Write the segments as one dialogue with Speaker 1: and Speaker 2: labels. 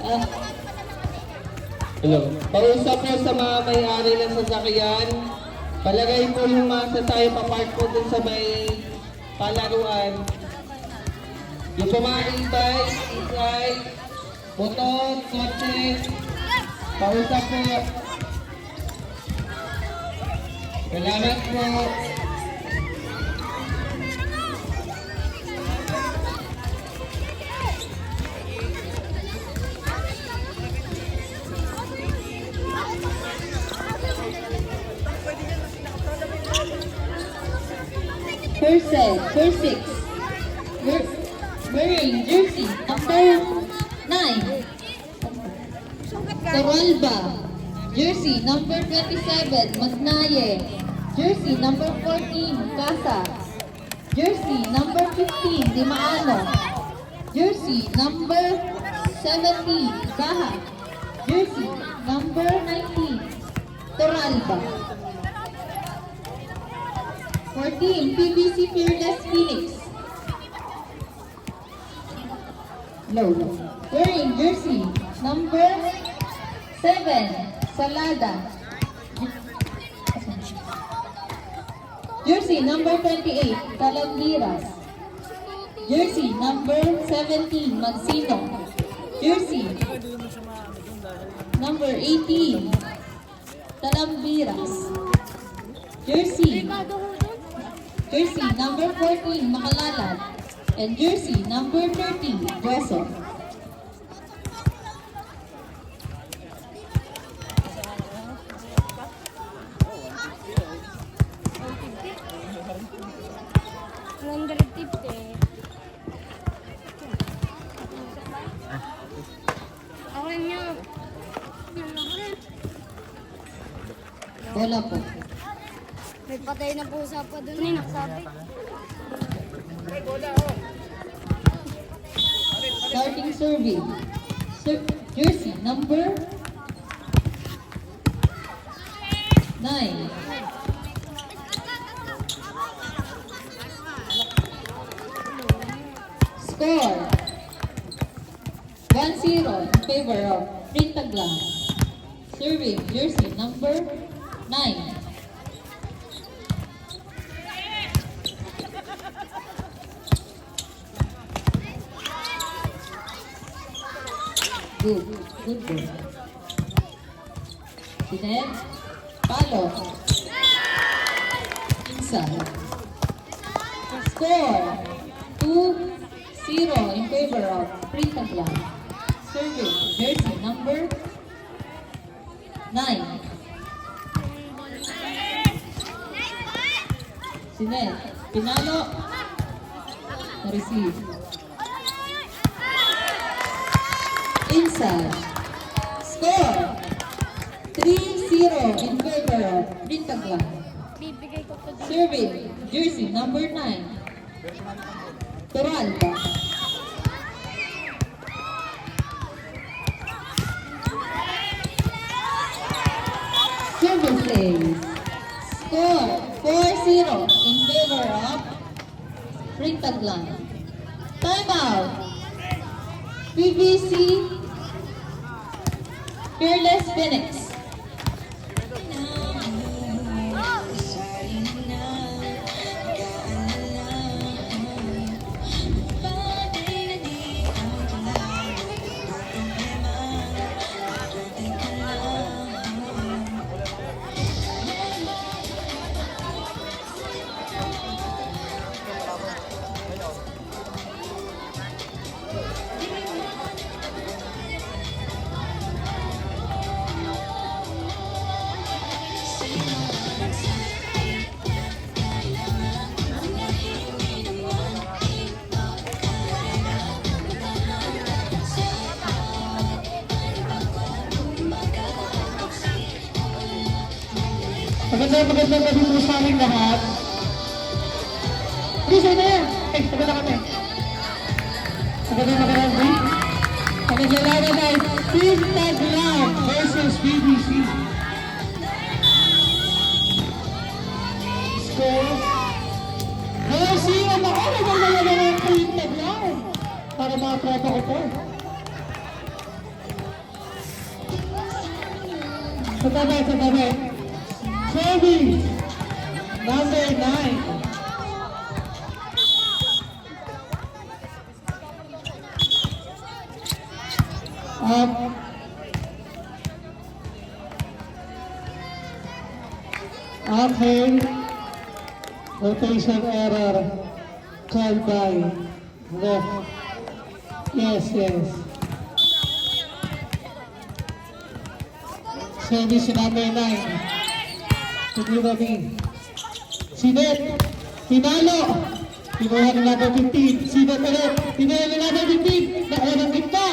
Speaker 1: Ah,
Speaker 2: Hello. Pausap po sa mga may-ari ng sasakyan. Palagay po yung mga sasakyan papark po dun sa may palaruan. Yung po mga e-bike, motor, kotse. Pausap po. Salamat po.
Speaker 1: First six. Wearing jersey number 9. Toralba. Jersey number 27, Magnaye. Jersey number 14, Casa. Jersey number 15, Dimaano. Jersey number 17, Saha. Jersey number 19, Toralba. 14, PBC Fearless Phoenix. Low. Wearing jersey number 7, Salada. Jersey number 28, Talandiras. Jersey number 17, Magsino. Jersey number 18, Talambiras. Jersey number 14, Makalalad. And jersey number 13, Dresser. Bola po.
Speaker 3: May patay na pusa pa dun eh, nakasabi.
Speaker 1: Starting survey. Jersey number 9. Score 1-0 in favor of Printaglan. Serving jersey number 9. Good goal. Sinet, palo. Inside. Score 2-0 in favor of Printaglan. Serving jersey number 9. Sinet, pinalo. Na-receive. Inside. Score 3-0 in favor of Printaglan.
Speaker 3: Bibigay ko to dun.
Speaker 1: Serving jersey number 9. Toralba. Service plays. Score 4-0 in favor of Printaglan. Timeout. PVC Fearless Phoenix.
Speaker 2: Magandang gabi po sa aming lahat. Please, ano yan? Taga na kami. Magandang gabi. Ang naglalaban ay Printaglan versus PBC. Score. Jersey, ang ako naglalaban ng Printaglan. Para mga tropa ko po.
Speaker 4: Sa tabi, sa tabi. Service. Number 9. Okay. Rotation error. Called by left. Yes, yes. Service number 9. Sigurati. Sinet. Pinalo. Pinuha ng number 15. Sinet ulit. Pinuha ng number 15. Nakuha ng gitna.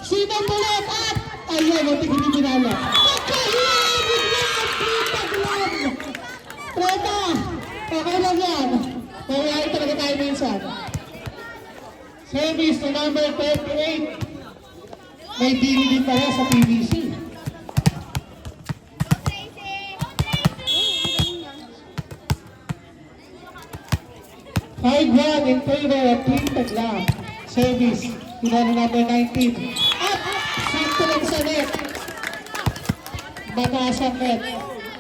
Speaker 4: Sinet ulit. At ayun, hindi pinalo. Pagkahiyan! Biglang! Preta! Okay lang yan. Mawayain talaga tayo minsan. Service to number 38. May dili din pala sa PVC. 5-1 in favor of Team Taglam. Service, pinano number 19. At sakto lang sa net. Mataas ang net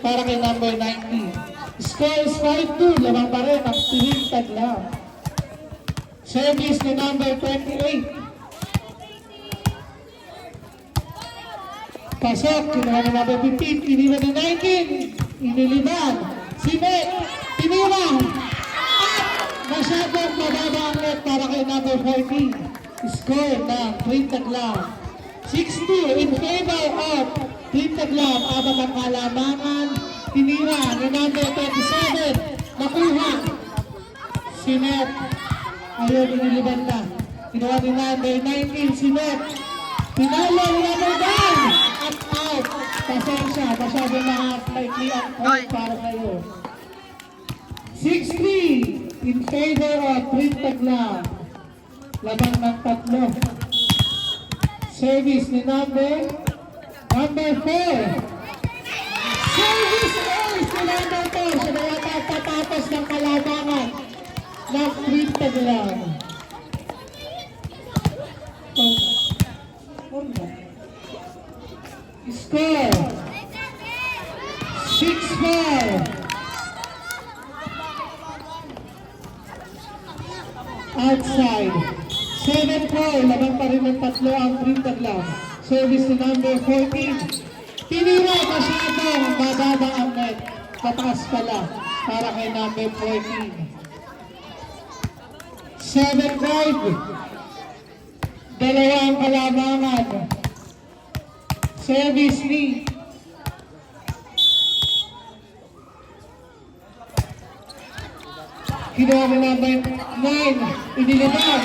Speaker 4: para kay number 19. Score is 5-2, lamang pa rin ang Team Taglam. Service ni number 28. Pasok, kinuha ni number 15, iniwan ni 19. Iniliman, si Net, tiniwan. Masyadong mababa ang net para kay number 14. Score ng Team Taglam. 6-2 in favor of Team Taglam. Abang ang kalamangan. Tinira ni number 27. Nakuha. Si Net. Ayaw iniliban na. Kinuha ni number 19. Si Net. Pinalo ni number 9. At out. Pasensya. Masyadong maikli ang point para kayo. 6-3 in favor of Team Taglam. Labang ng tatlo. Service ni number 4. Service ace ni number 4. Siya na yata tatapos ng kalabangan ng Team Taglam. Score 6-4. Outside. 7-4. Labang pa rin ng tatlo ang Team Taglam. Service ni number 14. Tinira masyadong mababa ang net. Pataas pala para kay number 14. 7-5. Dalawa ang kalamangan. Service ni kinuha ni number 9. Iniliman.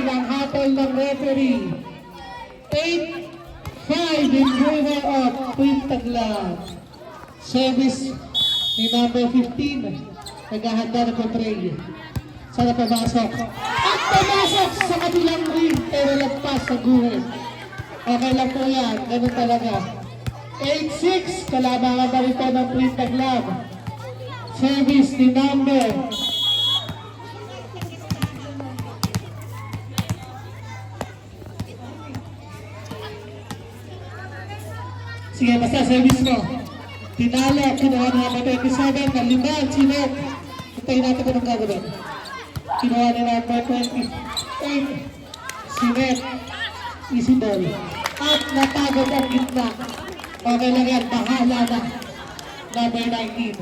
Speaker 4: Ang hatol ng referee. 8-5 in favor of Team Taglam. Service ni number 15. Naghahanda na po tray. Sana pamasok. At pamasok sa kabilang ring pero lagpas sa guhit. Okay lang po yan. Ganun talaga. 8-6. Kalabangan pa rin po ng Team Taglam. Service ni number sige, basta service mo. Tinalo, kinuha na number 27, naliman, Sinet. Hintayin natin kung anong gagawin. Kinuha na number 28, Sinet, easy ball. At natagod ang gitna. Okay lang yan, bahala na. Number 19.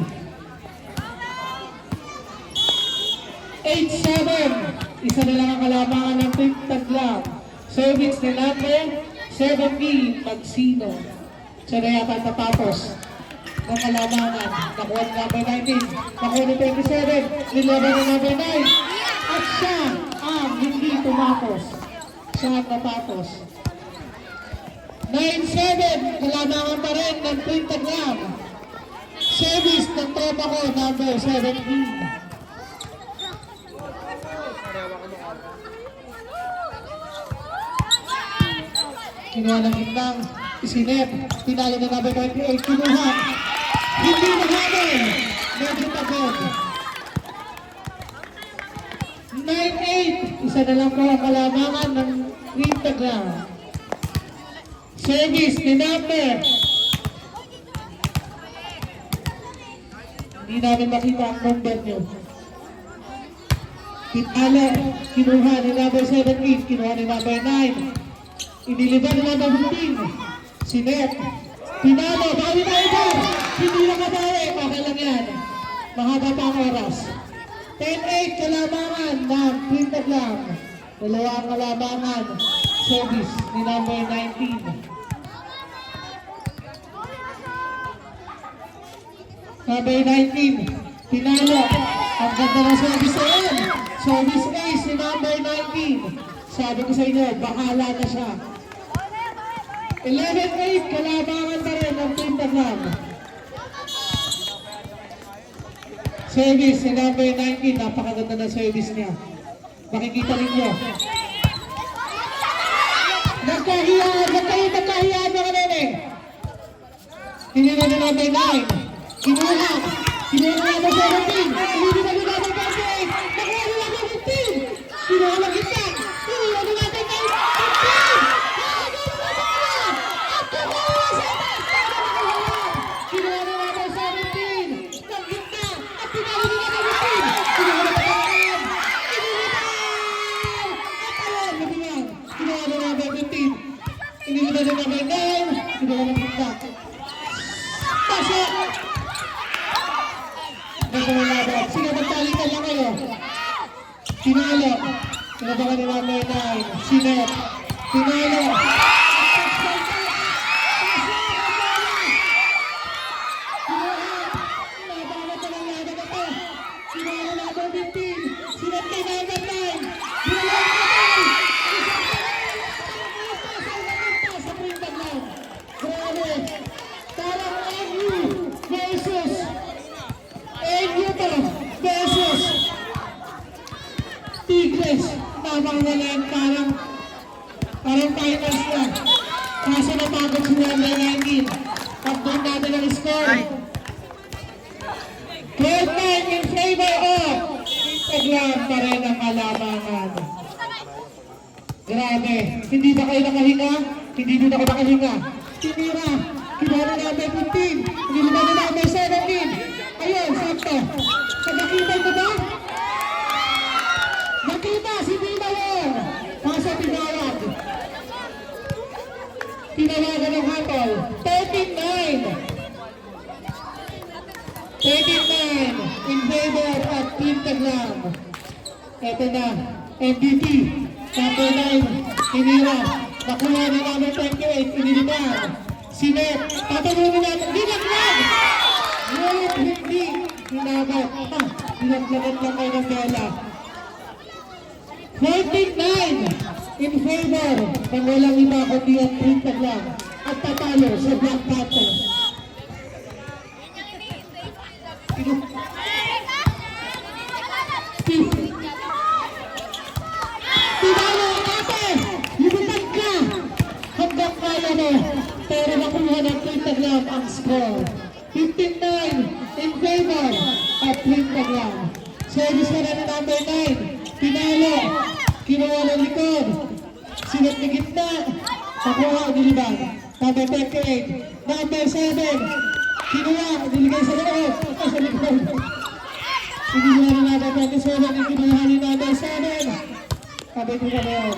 Speaker 4: 8-7. Isa na lang ang kalamangan ng Team Taglam. Service ni number 17, Magsino. Siya na yata tatapos ng kalamangan. Nakuha ni number 19. Nakuha ni 27. Nilaban ni number 9. At siya ang hindi tumapos. Siya ang natapos. 9-7. Kalamangan pa rin ng Team Taglam. Service ng tropa ko, number 17. Kinuha ng gitnang Sinet. Pinalo na number 28. Kinuha. Hindi nahamin. Medyo pagod. 9-8. Isa na lang po ang kalamangan ng Team Taglam. Service ni number. Hindi namin makita ang number nyo. Pitala, kinuha ni number 17, kinuha ni number 9. Iniliban ni number 15. Si Net. Pinalo, bawi na ito. Hindi na kabawi. Okay lang yan. Mahaba pa ang oras. 10-8 kalamangan ng Twin Taglam. Dalawang kalamangan. Service ni number 19. Number 19, pinalo. Ang ganda ng service na yan. Service ace ni number 19. Sabi ko sa inyo, bahala na siya. 11-8, kalabangan pa rin ng Twin Taglam. Service ni number 19, napakaganda ng service niya. Makikita ninyo. Nagkahiyaan na kanina eh. Tinira ni number 9. Kinuha na number 17. Hindi na ni number 28. Nakuha ni number 15. Kinuha lang kita. Kinuha ni number 15. Kinuha ni number 17. Nang kita. At pinalo ni number 15. Kinuha ni number 15. Kinuha ni number 15. Kinuha ni number 9. Kinuha ni kita. Pasok! Sige, magtalikan lang kayo. Pinalo. Sinabakan ni number 9. Sinet. Pinalo. Nabangat na ng laban na to. Pinalo number 15. Sinet kay number 9. Pinalo sa Twin Taglam. Grabe. Parang MU versus versus Tigres. Namang parang finals na. Kaso napagod si number 19. Update natin ang score. 12-9 in favor of Taglam pa rin ang kalamangan. Grabe. Hindi ba kayo nakahinga? Hindi din ako nakahinga. Tinira. Kinuha na number 15. Niliba na number 17. Ayun, sakto. Nakita mo ba? Nakita si Binawan. Nasa tinawag. Tinawagan ng hatol. 13-9 in favor of Twin Taglam. Ito na, MVP. Number 9, Inira. Nakuha ni number 28, Iniliban. Sinet. Tatanungin natin. Dinaglag! Ngunit hindi. Hinabat. Dinaglagan lang kayo ng bola. 14-9 in favor ng walang iba kundi ang Twin Taglam at tatalo sa Black Panther. Tinalo ate! Lumipad ka! Hanggang kaya mo. Pero nakuha ng Twin Taglam ang score. 15-9 in favor of Twin Taglam. Service ka na ng number 9. Pinalo. Kinuha ng likod. Sinat na gitna. Nakuha, niliban. Number 28. Number 7. Kinuha, niligay sa loob. Sa likod. Kinuha ng number 27. Kinuha ni number 7. Sabi ko na yun.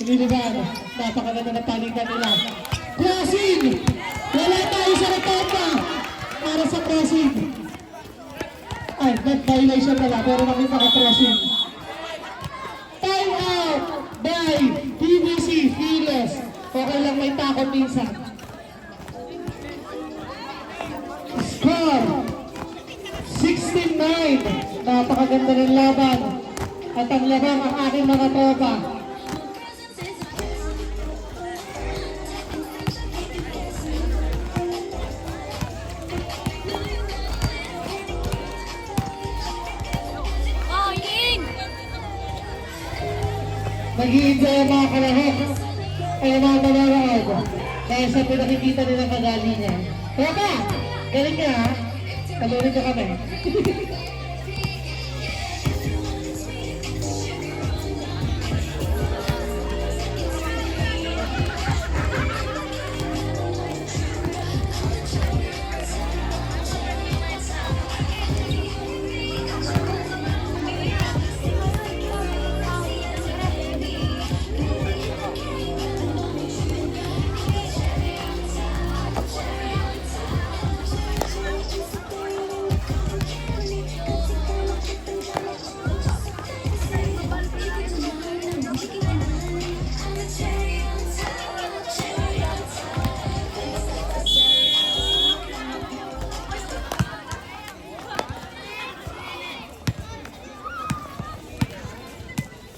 Speaker 4: Niliban. Napakaganda na palitan nila. Crossing! Wala tayo sa retorta para sa crossing. Ay, not violation pala, pero nakita ka crossing. Time out by PBC Files. Okay lang may takot minsan. Score 16-9. Napakaganda ng laban. At ang labang ang aking mga tropa. Nag-i-enjoy ang mga kalahok ay mga mananood dahil sa pinakikita nilang kagalingan. Tropa, galing ka ha? Talunin ka kami.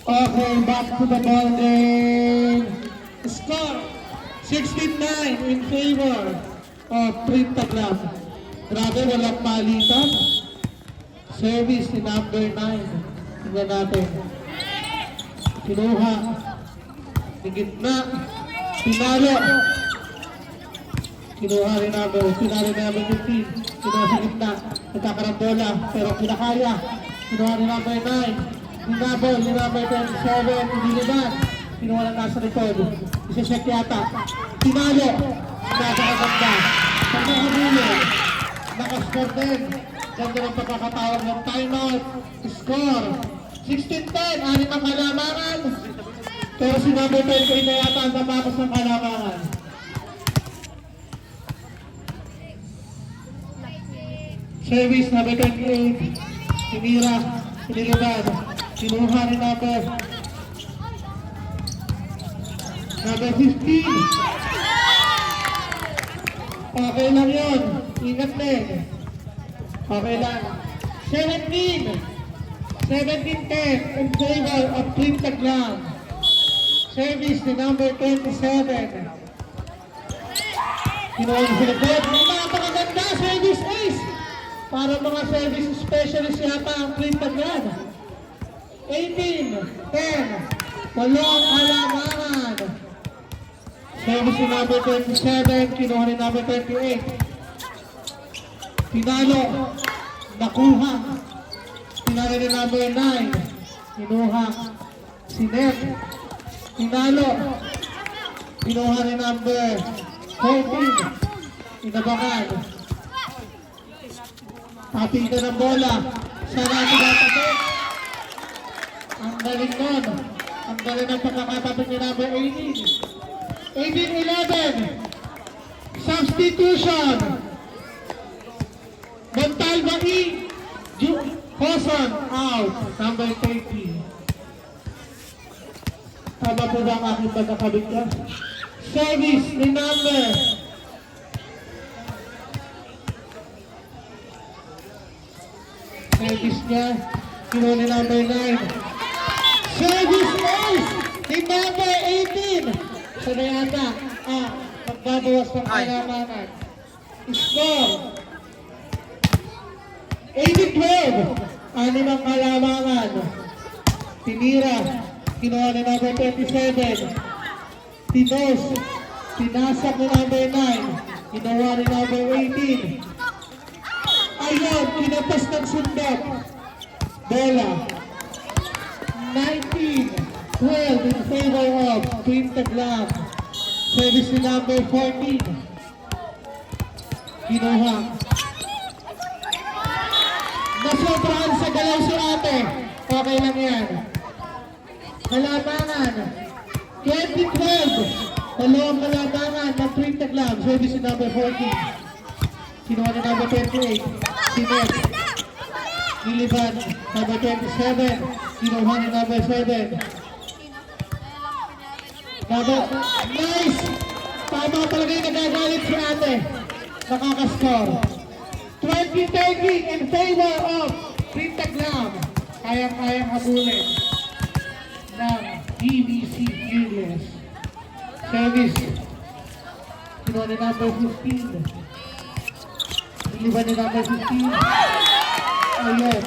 Speaker 4: Okay, back to the ball game. Score 16-9 in favor of Trip Taglam. Grabe, walang palitan. Service ni number 9. Tingnan natin. Kinuha. Higit na. Pinalo. Kinuha rin number 15. Kinuha sa gitna. Nagkakarambola. Pero kinakaya. Kinuha rin number 9. Hinabol ni number 27. Hindi naman. Kinuha na nasa likod. Isa-check yata. Pinalo. Nakakaganda. Pagkakabulo. Nakascore din. Ganda ng pagkakatawag ng timeout. Score 16-10. Anim ang kalamangan. Pero si number 28 na yata ang tapakos ng kalamangan. Service number 28. Tinira. Tiniliban. Kinuha ni number 15. Okay lang yun. Ingat din. Okay lang. 17-10 in favor of Trip Taglam. Service ni number 27. Kinuha na sila God. Napakaganda. Service ace. Para mga service specialist yata ang Trip Taglam. 18-10. Walong halamangan. Service ni number 27. Kinuha ni number 28. Pinalo. Nakuha. Pinalo ni number 9. Kinuha. Si Ned. Pinalo. Kinuha ni number 14. Inabangan. Papinta ng bola. Sana tinatapit. Ang galing nun. Ang galing ng pagkakatapit ni number 18. 18-11. Substitution. Montalva E. Hoson out. Number 30. Tama po ba ang aking pagkakabit ka? Service ni number. Service niya. Kinuha ni number 9. Service ace ni number 18. Sana yata, magbabawas ng kalamangan. Score 80-12. Anim ang kalamangan. Tinira. Kinuha ni number 27. Tinos. Tinasak ni number 9. Kinuha ni number 18. Ayun, kinapas ng sundot. Bola. 19-12 in favor of Trip Taglam. Service ni number 14. Kinuha. Nasobrahan sa galaw si ate. Okay lang yan. Kalamangan. 20-12. Dalawang kalamangan ng Trip Taglam. Service ni number 14. Kinuha ni number 28. Si Ned. Niliban. Number 27. Kinuha ni number 7. Nice! Tama talaga yung nagagalit si ate. Nakakaskore. 20-30 in favor of Trip Taglam. Kayang-kayang habulin ng DBC Fearless. Service. Kinuha ni number 15. Niliban ni number 15. Ayun.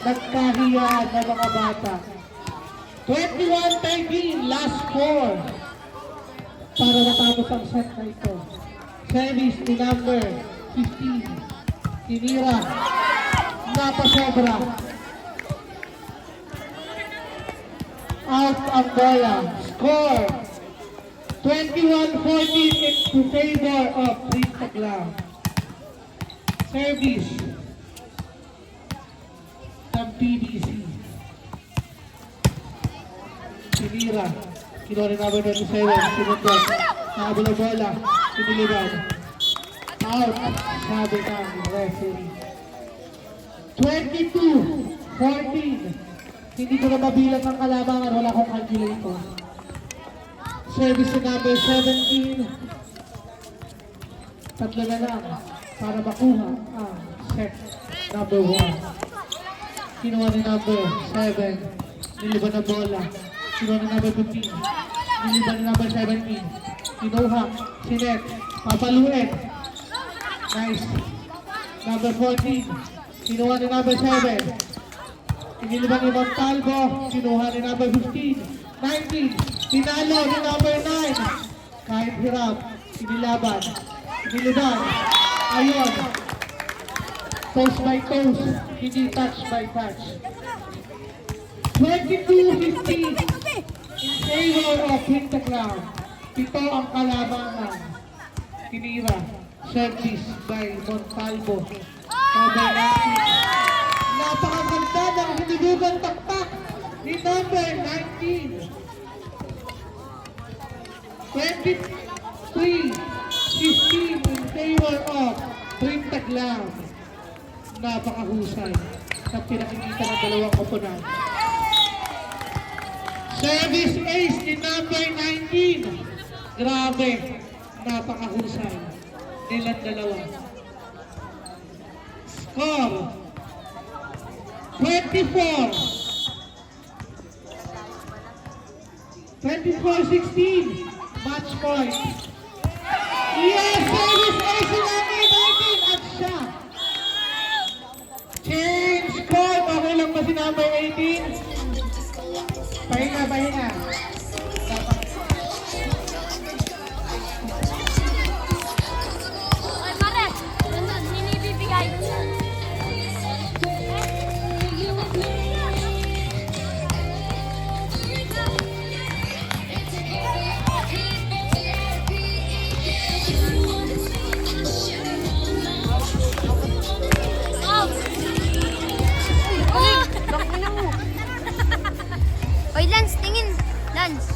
Speaker 4: Nagkahiyaan ng mga bata. 21-13, last score. Para matapos ang set na ito. Service ni number 15. Tinira. Napasobra. Out ang bola. Score 21-14 in favor of Trip Taglam. Service ng PBC. Tinira. Kinuha ni number 27. Sinundot. Nakabula ang bola. Piniliban. Out. Sabi ng referee. 22-14. Hindi ko na mabilang ang kalamangan. Wala akong calculator. Service ni number 17. Tatlo na lang para makuha ang set number 1. Kinuha ni number 7. Niliban ang bola. Kinuha ni number 15. Niliban ni number 17. Kinuha. Sinet. Papaluin. Nice. Number 14. Kinuha ni number 7. Iniliban ni Montalvo. Kinuha ni number 15. 19. Pinalo ni number 9. Kahit hirap. Inilaban. Iniliban. Ayun. Toes by toes. Hindi touch by touch. 22-15 in favor of Pintaglaw. Ito ang kalabangan. Tinira. Service by Montalvo. Number 19. Napakaganda ng hinilugang takpak ni number 19. 23-15 in favor of Pintaglaw. Napakahusay sa pinakikita ng dalawang koponan. Service ace ni number 19. Grabe, napakahusay nilang dalawa. Score 24-16. Match point. Yes, service ace ni number 19 at siya. Change score. Okay lang ba si number 18? Pahinga, pahinga.
Speaker 3: Ay, Mare! Nandun, ninibibigay. Oy, Lance, tingin. Lance.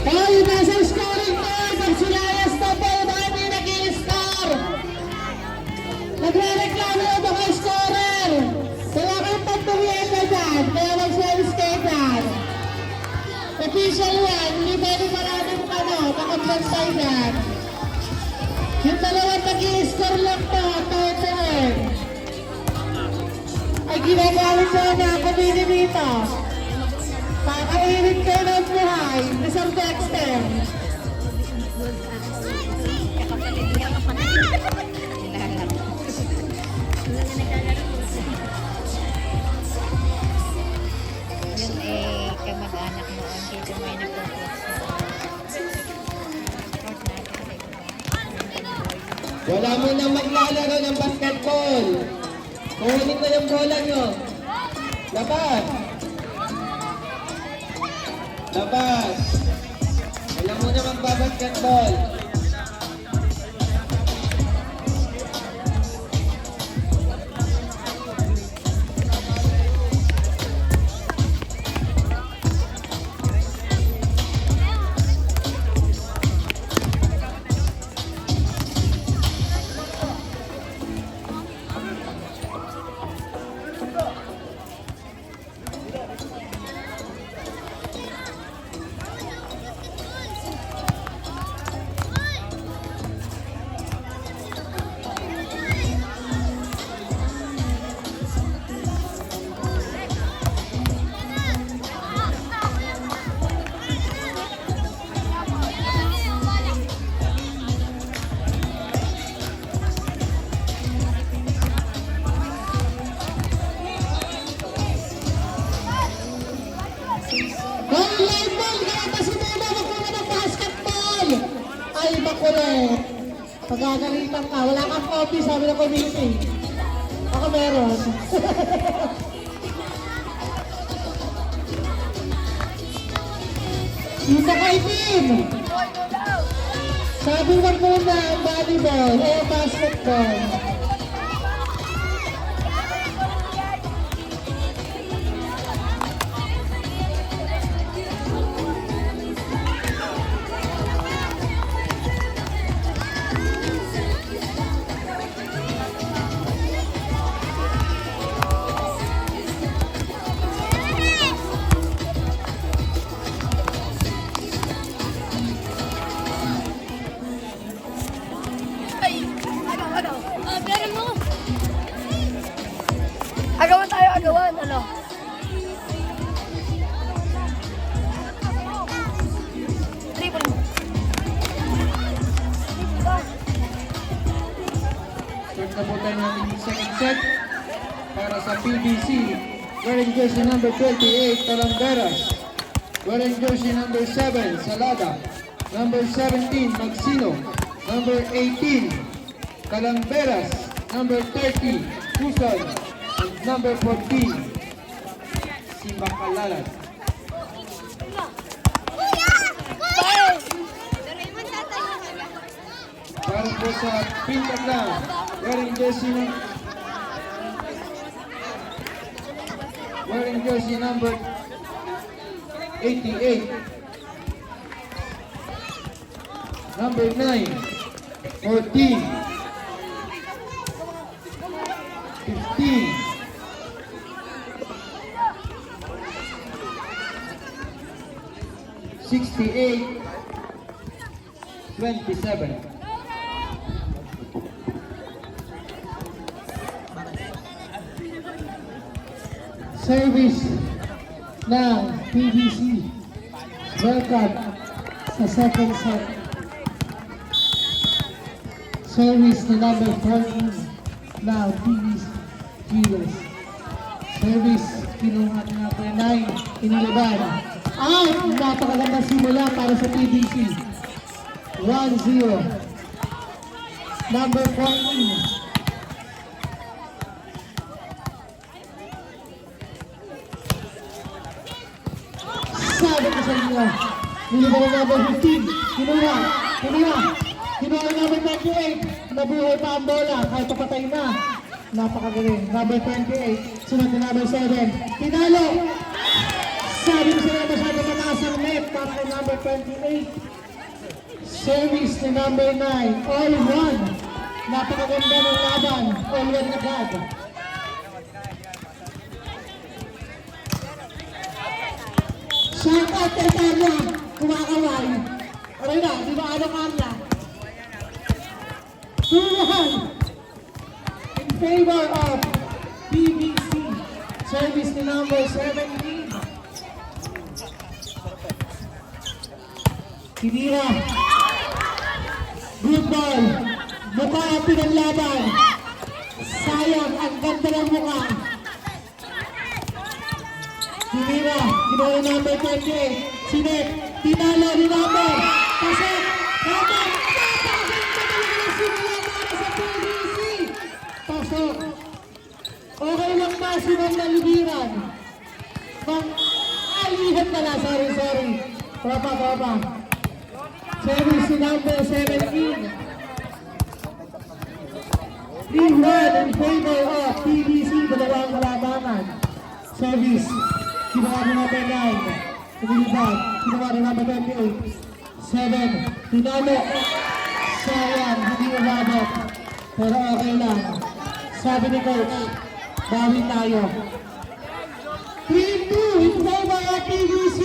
Speaker 4: Hoy, nasa scoring board. Magsilayas na po. Bakit may nag-i-score? Nagre-reklamo na ba kayo scorer? Wala kayong pagpurihan na dyan. Kaya mag-service kayo dyan. Official yan. Hindi pwede maraming makapagsay dyan. Yung dalawang nag-i-score lang po. Totoen. Ay ginagamit na na ako dito. Kakainit kayo ng buhay. Mr. Dexter.
Speaker 5: Yun eh, kamag-anak noon, dito may nagpo-post
Speaker 2: Wala mo nang maglalaro ng basketball. Kuhanin mo yung bola nyo. Labas. Labas. Wala mo na magbabasketball. Ay, makulit. Pagagalitan ka. Wala kang copy, sabi ng community. Ako meron. Dito kay Tim. Sabi mo muna ang volleyball o basketball.
Speaker 4: set para sa PBC. Wearing jersey number 28, Talamberas. Wearing jersey number 7, Salada. Number 17, Magsino. Number 18, Talamberas. Number 30, Puson. And number 14, si Bacalalan. Para po sa Pintaglang, wearing jersey number 88. Number 9, 14, 15, 68, 27. Service ng PBC. Welcome sa second set. Service ni number 14 ng PBC Giros. Service kinuha ni number 9 inilaban. Out! Napakagandang simula para sa PBC. 1-0. Number 14. Sabi ko sa inyo, niliban ang number 15, kinuha ang number 28, nabuhay pa ang bola, kahit papatay na, napakagaling, number 28, sunod na number 7, tinalo, sabi ko sa inyo, masyado mataas ang net, para kay number 28, service ni number 9, all one, napakaganda ng laban, all one na agad. Shout out kay Carla, kumakaway. Aray na, di ba ano Carla? 2-1 in favor of PBC. Service ni number 17. Tinira. Good ball. Mukha ang pinaglaban. Sayang, ang ganda ng mukha. Tinira, ginawa ng number 28, Sinek, tinalo ni number, pasok, number, simula para sa PBC, pasok, okay lang ba si Mang Nalibiran? Mang alihan pala, sorry, Papa, service si number 17, 3-1 in favor of PBC, dalawang labangan, service, kinuha ni number 9, tumilipad, kinuha ni number 28, 7, tinalo, sayang, hindi umabot, pero okay lang, sabi ni coach, bawi tayo. 3-2 in favor of PBC,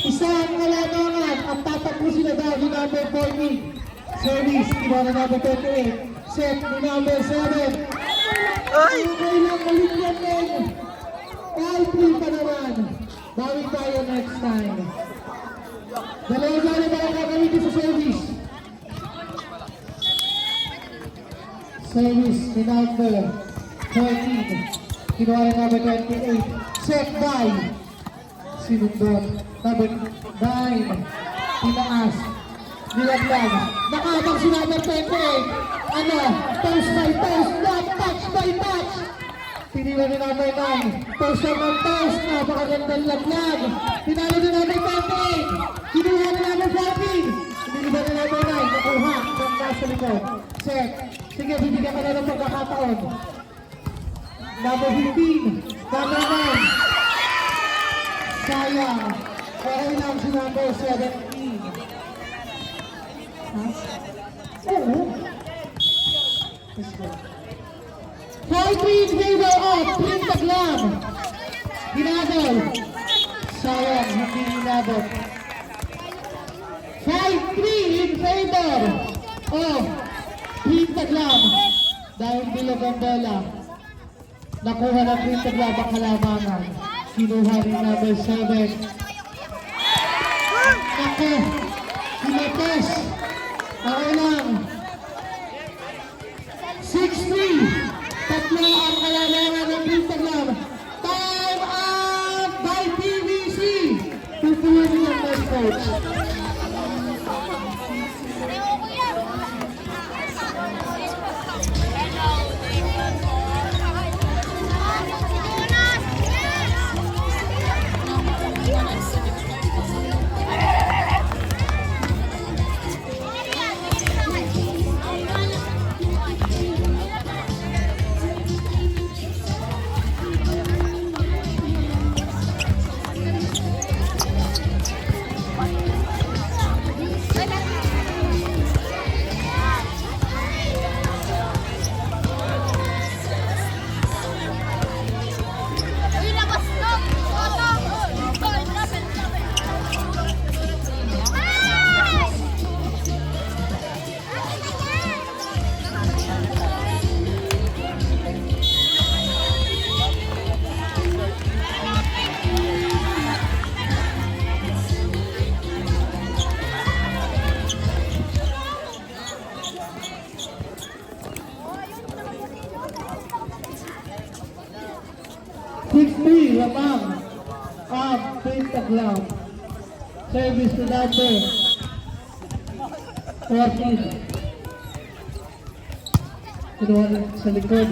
Speaker 4: isang kalamangan, ang tatapusin na daw ni number 40, service, kinuha ni number 28, set ni number 7, okay lang, maligyan din. All three pa naman. Bawi tayo next time. Dalawang ba ang gagamitin sa service? Service ni number 14. Kinuha ni number 28. Set by sinundot. Number 9. Tinaas. Nilaglag. Nakabang si number 28. Ano? Toast by toast. Not touch by touch. Tinila ni number 9. Toast naman toast. Napakagandang laglag. Tinalo ni number 28. Kinuha ni number 14. Tinila ni number 9. Nakuha. From nasa likod. Set. Sige, bibigyan ka na ng pagkakataon. Number 15. Number 9. Sayang. Okay lang si number 17. Ha? Oo. Let's go. 4-3 in favor of Pintaglang. Ginagol. Sayang, hindi ginagol. 5-3 in favor of Pintaglang. Dahil bilog ang bola. Nakuha ng Pintaglang ang kalamangan. Kinuha ni number 7. Naku, Kinetes. Okay lang. 6-3. Tatlo ang Lamang of Prince Taglam. Service to number 14. Kinuha sa likod.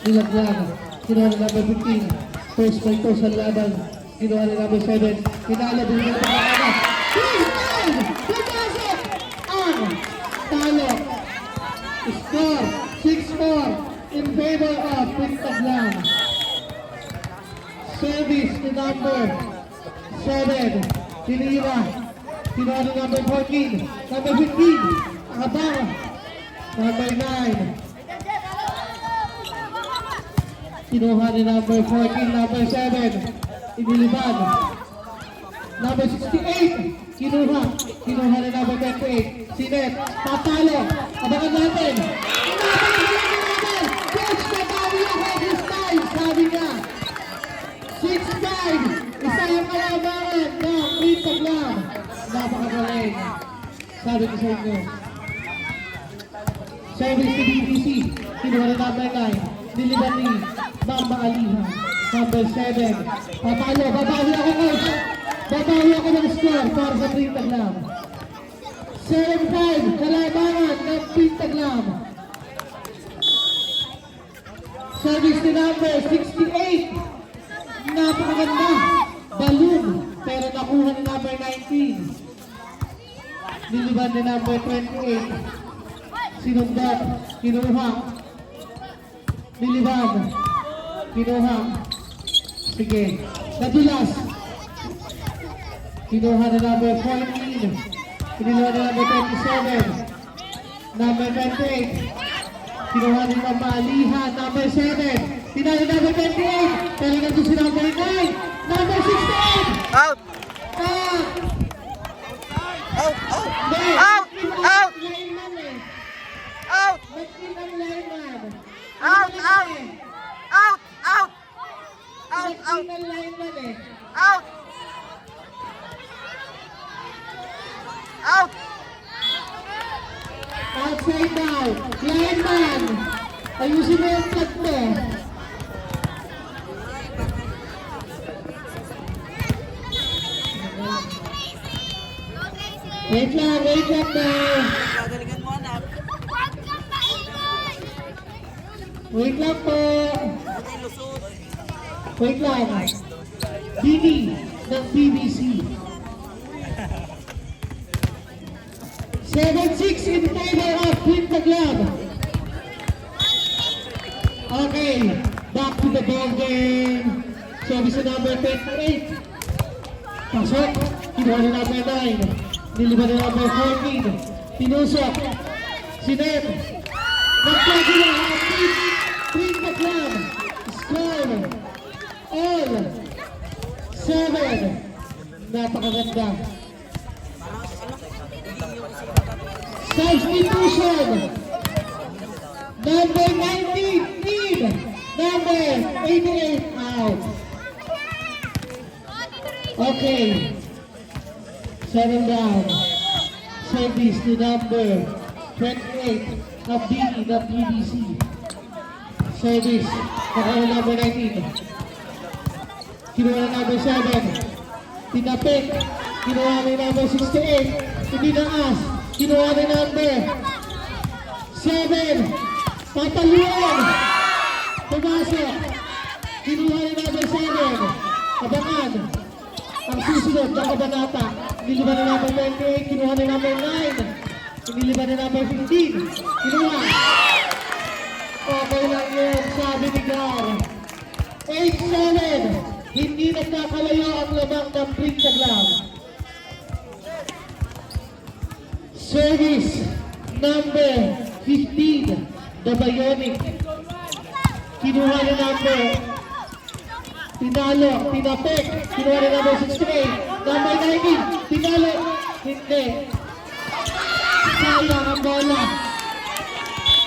Speaker 4: Nilagyan. Kinuha na number 15. First by to sa laban. Kinuha na number 7. Kinala din nila sa mga. Pinasok ang talo. Score 6-4 in favor of Prince Taglam. Service to number 7. Tinira. Kinuha na number 14. Number 15. Abang. Number 9. Kinuha ni number 14, number 7. Iniliban. Number 68. Kinuha ni number 28. Sinet. Tatalo. Abangan natin. Coach, nagawi ako this time. Sabi niya. 6-5. Isa yung kalabangan ng Prince Taglam. Napakagaling. Sabi ko sa inyo. Service to BBC. Kinuha na number 9. Niliban ni Bamba Aliha. Number 7. Papalo. Babawi ako, coach. Babawi ako ng score para sa Prince Taglam. 7-5. Kalabangan ng Prince Taglam. Service to number 68. Napakaganda. Balloon. Pero nakuha ni number 19. Niliban ni number 28. Sinundan. Kinuha. Niliban. Kinuha. Sige. Nadulas. Kinuha na number 14. Kinuha na number 27. Number 28. Kinuha ni Mama Aliha. Number 7. Tinalo number 28. Pero nandun si number 9. Number 68.
Speaker 2: Out! Out! Out! Out! Out! Out! Out! Out! Out! Out! Out! Out! Out! Out!
Speaker 4: Outside now. Lineman. Ayusin mo yung plug mo. Wait lang na. Wait lang po. Wait lang. Dini ng BBC. 7-6 in favor of Prince Taglam. Okay, back to the ball game. Service number 28. Pasok. Kinuha na number 9. Niliban na number 14. Tinusok. Sinet. Nagpagila ang Prince Taglam. Score. All. 7. Napakaganda. Substitution. Number 19 in. Number 88 out. Okay. 7 down. Service to number 28 of Dini ng BBC. Service. Nakaroon number 19. Kinuha na number 7. Tinapik. Kinuha ni number 68. Hindi naas. Kinuha ni number 7. Pataluan. Pumasok. Kinuha ni number 7. Abangan. Ang susunod na kabanata. Niliban ni number 28. Kinuha ni number 9. Niliban ni number 15. Kinuha. Okay lang yun, sabi ni Gar. 8-7. Hindi nagkakalayo ang lamang ng print na glove. Service number 15, the Bionic. Kinuha ni number, tinalo, tinapek. Kinuha ni number 68, number 19, tinalo, hindi. Sayang ang bola.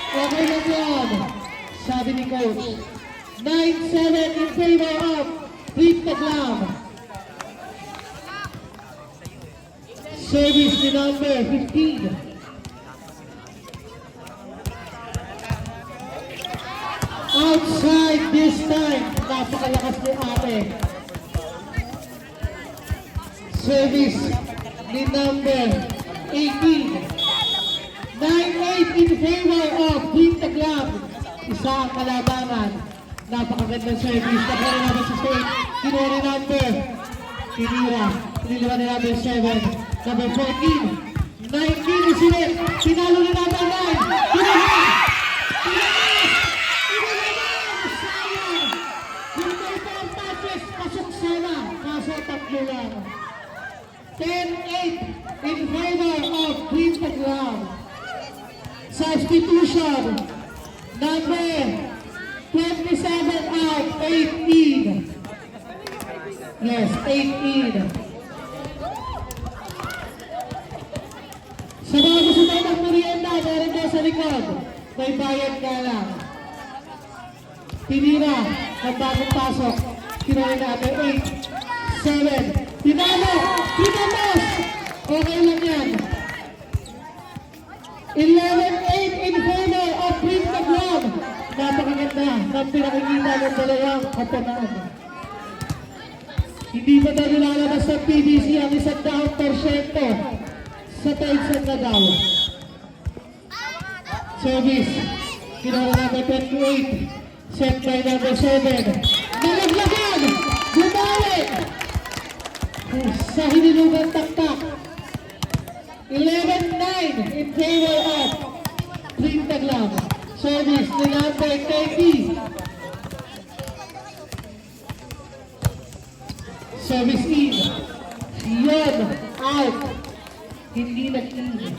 Speaker 4: Okay lang yan, sabi ni coach. 9-7 in favor of print na glove. Service ni number 15. Outside this time. Napakalakas ni Ate. Service ni number 18. 9-8 in favor of Green Taglab. Isa ang kalabangan. Napakagandang service. Nakuha ni number 68. Kinuha ni number Tinira. Tinila ni number 7. Number 14. 19 is it. Tinalo ni number 9. Kinuha! Tatlo lang. 10-8 in favor of Green Taglab. Substitution. Number 27 out. 18. Yes, 18. Sa mga gusto tayo ng merienda, meron tayo sa likod. May bayad ka lang. Tinira. Ang bagong pasok. Kinuha natin 8. 7. Tinalo! Tinamos! Okay lang yan. 11-8 in favor of Green Taglab. Napakaganda ng pinakikita ng dalawang kapanaan. Hindi pa tayo lalabas ng PBC ang 100% sa Tyson na daw. Service. Kinuha number 28. Set by number 7. Nalaglagan! Bumalik! Sa hinilugang taktak. 11-9 in favor of Green Taglab. Service ni number 30. Service in. Yon. Out. Hindi nag-in.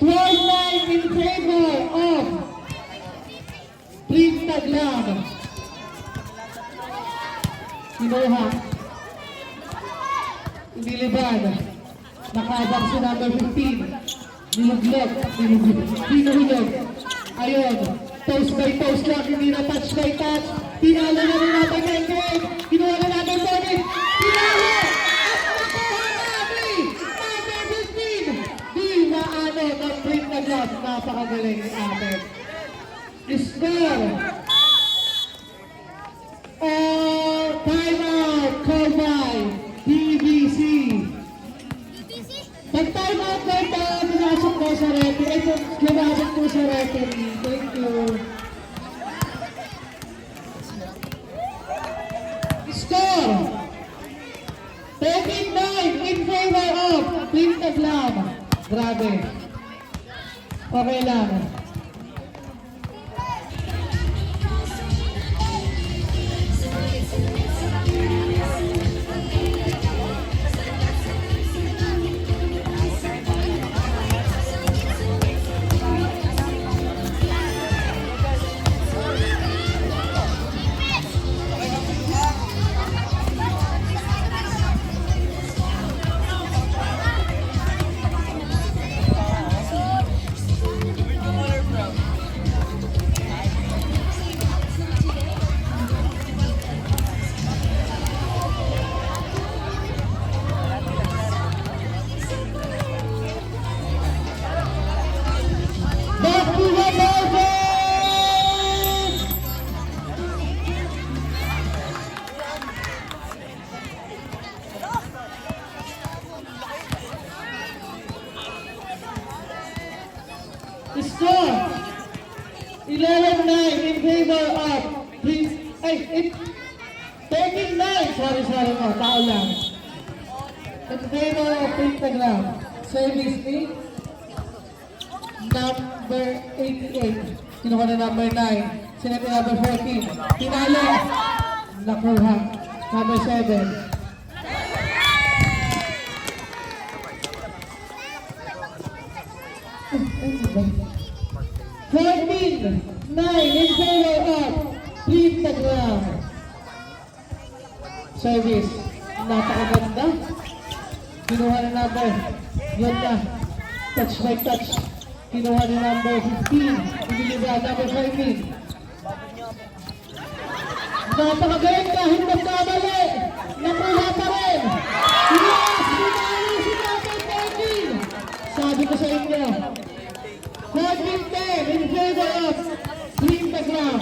Speaker 4: 12-9 in favor of Green Taglab. Kinuha. Iniliban. Nakabang si number 15. Niluglog. Pinuhulog. Ayun. Toast by toast lang. Hindi na touch by touch. Tinalo na rin natin kay Greg. Kinuha na natin Tony. Tinalo! At nakuha natin! Number 15. Di maano ng print na glove. Napakagaling ni Amen. Score. Timeout called by PBC. Pag-timeout na ito, pinasok ko sa referee. Ito, ginamit ko sa referee. Thank you. Score! 13-9 in favor of Green Taglab. Grabe. Okay lang. Score 11-9 in favor of 13-9. Sorry mo. Tao lang. In favor of Pentagram. Service ni number 88. Kinuha na number 9. Sinati number 14. Tinalo. Nakuha. Number 7. 14-9 in favor of Pentagram. Service. Napakaganda. Kinuha na number. Yun na. Touch by touch. Kinuha na number 15. Ibigay number 14. Napakagaling kahit magkamali. Nakuha pa rin. Yes! Pinalo si number 14. Sabi ko sa inyo. 14-10 in favor of Pentagram.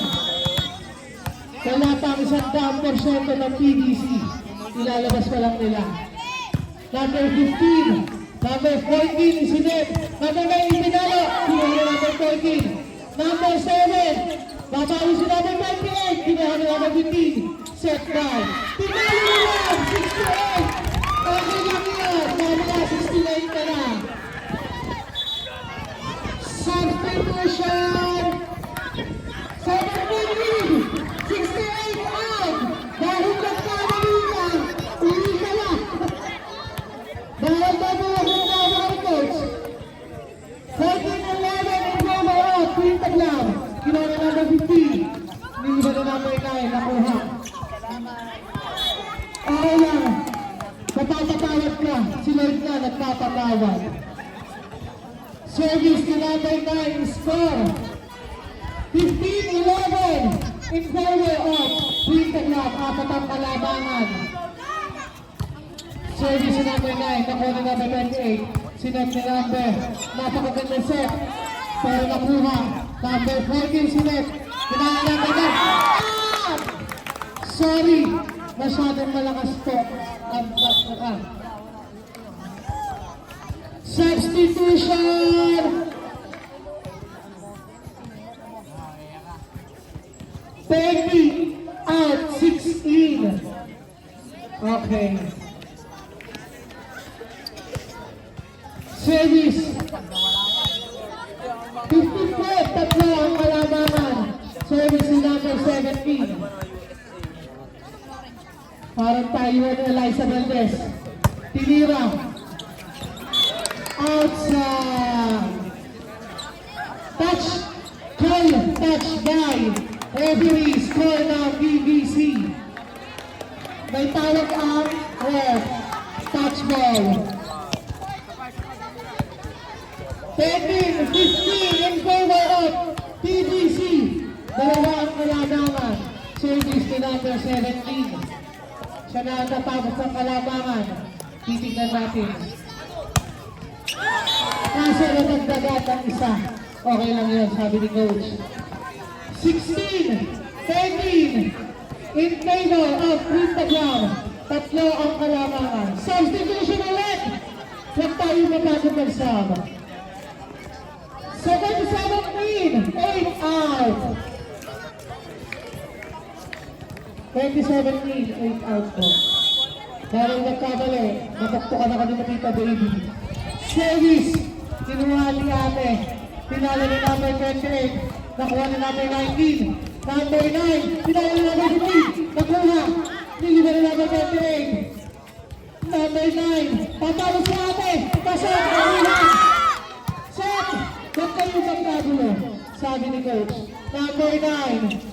Speaker 4: Wala pa ang 100% ng PDC. Ilalabas pa lang nila. Number 15. Number 14 isinet. Number 9 pinalo. Kinuha number 14. Number 7. Babawi si number 28. Kinuha number 15. Set by. Pinalo nila. 68. Okay lang yan. Mamaya 69 ka na. Substitution. 17. 68 out. Dahil nagkamali ka. Uli ka na. Dahil babawasan na mga coach. 14-11 in favor of Pentagram. Kinuha na number 15. Niliba na number 9. Nakuha. Okay lang. Napapatawad ka. Si Lord na nagpapatawad. Service to number 9. Score 15-11 in favor of Pentagram. Apat ang kalabangan. Service to number 9. Nakuha na number 28. Sinet ni number. Napakagandang set. Pero nakuha. Number 14 sinet. Kinahan number 9. Ah! Sorry. Masyadong malakas po. Ang pagkaka. Substitution! Peggy out 16. Okay. Service. 15 point, tatlo ang kalamangan. Service ni number 17. Parang tayo ni Eliza Valdez. Tinira. Outside. Touch. Call. Touch by. Referee. Score ng PVC. May tawag ang ref. Touch ball. 13-15 in favor of PVC. Dalawa ang kalamangan. Service ni number 17. Siya na natapos ng kalamangan. Titignan natin. Kaso natagdagat ang isa. Okay lang yun, sabi ni coach. 16-13 in favor of Pentagram. Tatlo ang kalamangan. Substitution ulit. Huwag tayo mapagod magsama. 7-17, 8 out. 2017, 8 out po. Dahil nagkabali, nataktukan na kami Tita Baby. Service, kinuha ni ate. Pinalo ni number 28. Nakuha ni number 19. Number 9, pinalo ni number 15. Nakuha. Niliba ni number 28. Number 9, patalo si ate. Pasok, nakuha. Set, huwag kayo magkagulo. Sabi ni coach. Number 9.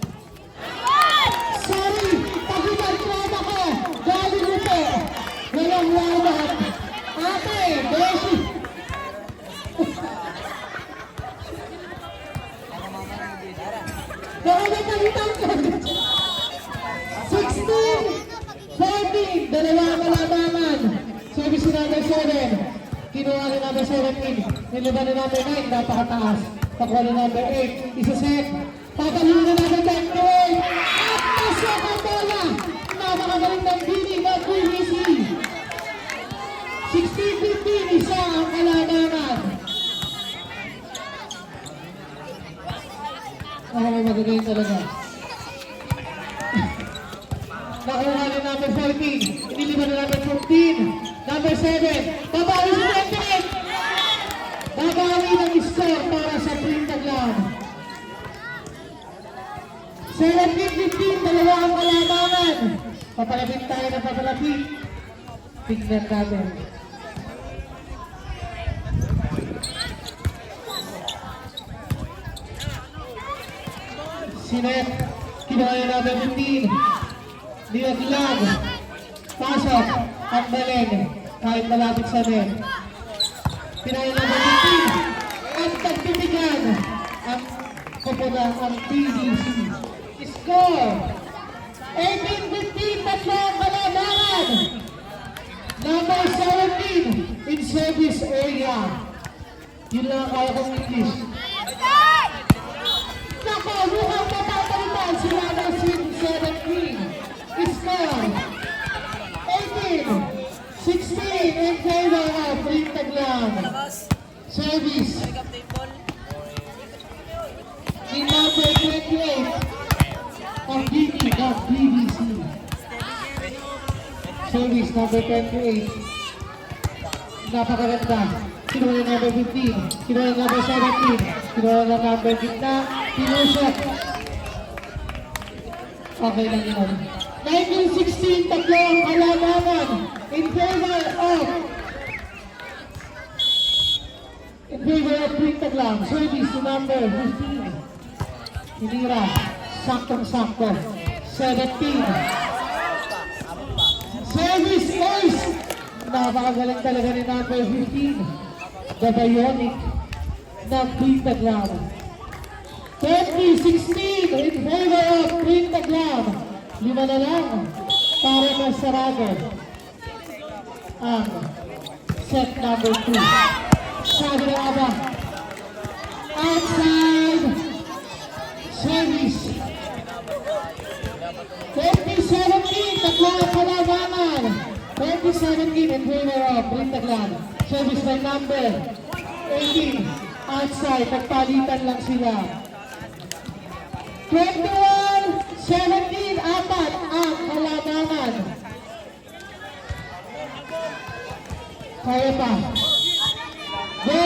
Speaker 4: Sorry, pag-ibartrama ko. Galing mo po. Walang labat. Ate, Beshi. Baka napalitan ko. 16-14. Dalawa ang kalabangan. Service si number 7. Kinuha ni number 17. Niliba ni number 9. Napakataas. Pakuha ni number 8. Isa-set. Patalino na number 28. At pasok ang bola. Napakagaling ng binig ng PVC. 16-15. Isa ang kalabangan. may magagaling talaga. Nakuha ni number 14. Iniliman na number 15. Number 7. Babawi si Brendan. Babawi ng score para sa Green Taglam. 17-15. Dalawa ang kalamangan. Papalapit tayo ng papalapit. Tignan natin. Sinet. Kinuha ni number 15. Dinaglag. Pasok. At balen. Kahit malapit sa net. Pinaya number 15. At pagtitigan. Ang pupunta ang PDC. Score. 18-15. Tatlo ang kalamangan. Number 17. In service area. Yun lang ang kaya kong English. Nako, mukhang papapalitan sila ng 17. Score 18-16 in favor of Green Taglam. Service ni number 28 of BBC. Service number 28. Napakaganda. Kinuha na number 15. Kinuha na number 17. Kinuha na number gitna. Pinusok. Okay lang yun. 1916, tatlo ang kalamangan in favor of Green Taglam. Service to number 15. Hinira. Saktong-sakto. 17. Service ace. Napakagaling talaga ni number 15. The Bionic ng Green Taglam. 20-16 in favor of Green Taglam. 5 na lang para masarado ang set number 2. Sabi na aba. Outside service. 20-17, tatlo ang kalamangan. 20-17 in favor of Green Taglam. Service by number 18. Outside, nagpalitan lang sila. 21-17, apat ang kalamangan. Kaya pa. Go!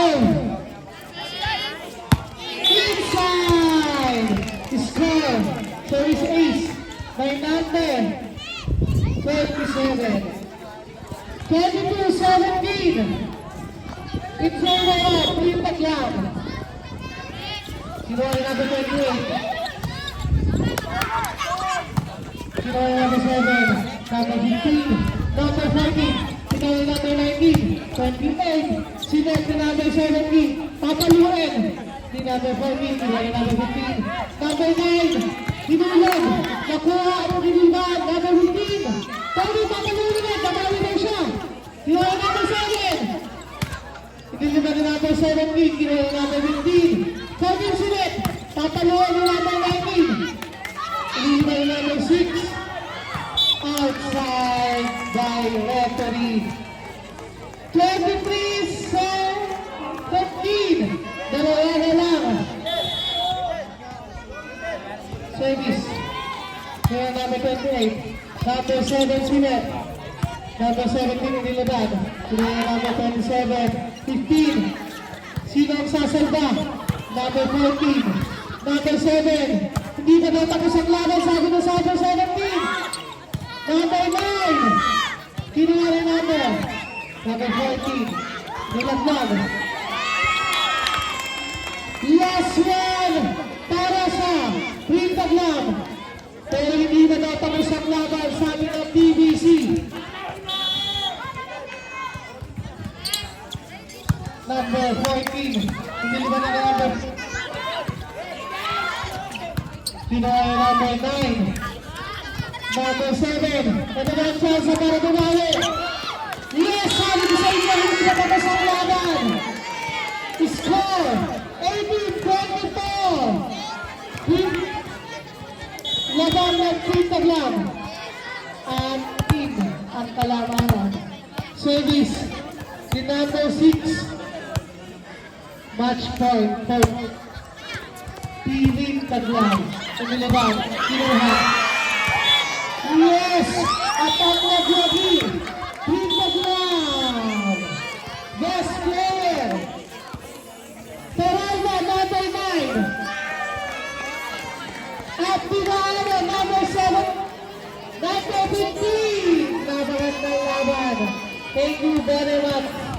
Speaker 4: Inside! Score! Service ace by number 27. 22-17 in favor of Green Taglam. Kinuha na number 28. Kinuha na number 7. Number 15. Number 14. Kinuha na number 19. 28. Sinet na number 17. Papaluin. Ni number 14. Kinuha na number 15. Number 9. Hinulog. Nakuha ang giniban. Number 15. Tony, papaluin na. Kabawi na siya. Kinuha na number 7. Iniliman na number 17. Kinuha na number 15. Kevin Sinet. Papaluin na number 19. Iniliman na number 6. Outside by referee. 23-15. Dalawa na lang. Service. Kaya number 28. Number 7 Sinet. Number 17 inilaban. Kaya number 27. 15. Sino ang sasalba? Number 14. Number 7. Hindi na daw tapos ang laban. Sabi na sa number 17. Number 9. Kinuha rin number. Number 14. Nilaglag. Last one para sa Green Taglam. Pero hindi na daw tapos ang laban. Sabi ng BBC. Number 14. Hindi ba na number? Kinuha rin number 9. Number 7. Ito na ang chance para bumawi. Yes! Sabi ko sa inyo, hindi na tapos ang laban. Score 18-22. Laban ng Green Taglam. Ang team ang kalamangan. Service si number 6. Match point. Team Taglam. Tumilaban. Kinuha. Yes! At ang nag-lagi. Team Taglam. Best player. Teralda, number 9. At Pinaano, number 7. Number 15. Napagandang laban. Thank you very much.